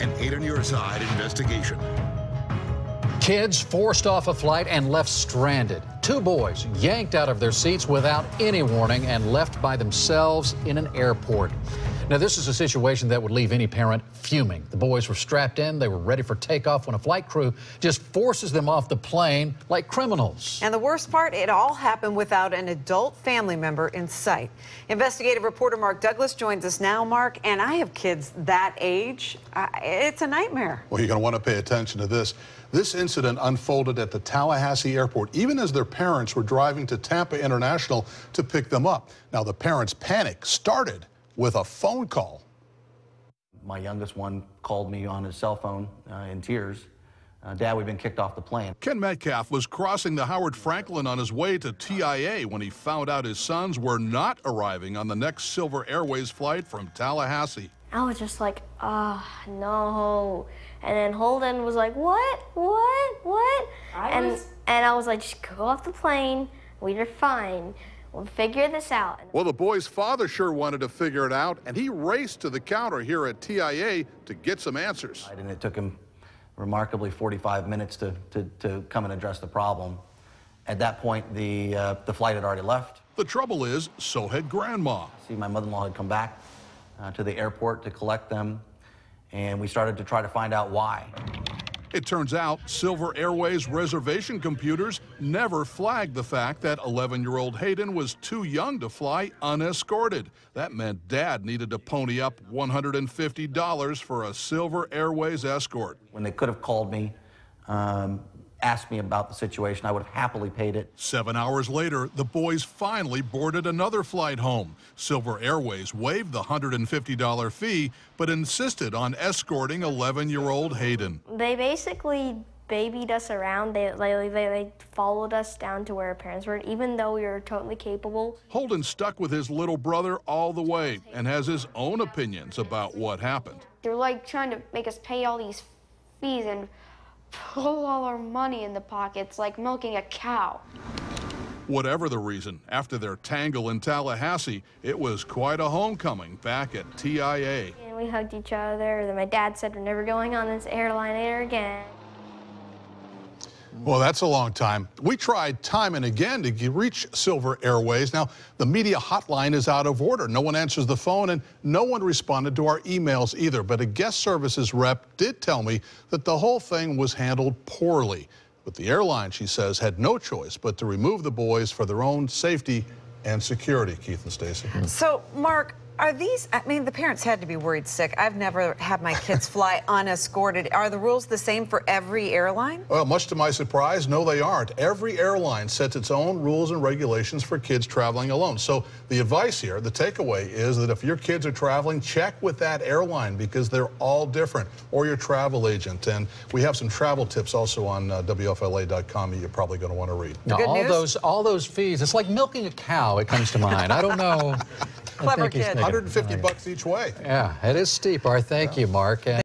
An 8 on Your Side investigation. Kids forced off a flight and left stranded. 2 boys yanked out of their seats without any warning and left by themselves in an airport. Now, this is a situation that would leave any parent fuming. The boys were strapped in. They were ready for takeoff when a flight crew just forces them off the plane like criminals. And the worst part, it all happened without an adult family member in sight. Investigative reporter Mark Douglas joins us now. Mark, and I have kids that age. It's a nightmare. Well, you're going to want to pay attention to this. This incident unfolded at the Tallahassee airport, even as their parents were driving to Tampa International to pick them up. Now, the parents' panic started with a phone call. My youngest one called me on his cell phone in tears. Dad, we've been kicked off the plane. Ken Metcalf was crossing the Howard Franklin on his way to TIA when he found out his sons were not arriving on the next Silver Airways flight from Tallahassee. I was just like, oh, no. And then Holden was like, what? And I was like, just go off the plane. We're fine. We'll figure this out. Well, the boy's father sure wanted to figure it out, and he raced to the counter here at TIA to get some answers. And it took him remarkably 45 minutes to come and address the problem. At that point, the flight had already left. The trouble is, so had Grandma. See, my mother-in-law had come back to the airport to collect them, and we started to try to find out why. It turns out Silver Airways reservation computers never flagged the fact that 11-year-old Hayden was too young to fly unescorted. That meant Dad needed to pony up $150 for a Silver Airways escort. When they could have called me, asked me about the situation, I would have happily paid it. 7 hours later, the boys finally boarded another flight home. Silver Airways waived the $150 fee, but insisted on escorting 11-year-old Hayden. They basically babied us around. They followed us down to where our parents were, even though we were totally capable. Holden stuck with his little brother all the way and has his own opinions about what happened. They're like trying to make us pay all these fees and pull all our money in the pockets like milking a cow. Whatever the reason, after their tangle in Tallahassee, it was quite a homecoming back at TIA. And we hugged each other. Then my dad said, we're never going on this airline ever again. Well, that's a long time. We tried time and again to reach Silver Airways. Now, the media hotline is out of order. No one answers the phone, and no one responded to our emails either. But a guest services rep did tell me that the whole thing was handled poorly. But the airline, she says, had no choice but to remove the boys for their own safety and security. Keith and Stacy. So, Mark, are these, I mean, the parents had to be worried sick. I've never had my kids fly unescorted. Are the rules the same for every airline? Well, much to my surprise, no, they aren't. Every airline sets its own rules and regulations for kids traveling alone. So the advice here, the takeaway is that if your kids are traveling, check with that airline because they're all different, or your travel agent. And we have some travel tips also on WFLA.com that you're probably going to want to read. Now, all those fees, it's like milking a cow, it comes to mind. I don't know. Clever kid. $150 each way. Yeah, it is steep. Thank you, Mark.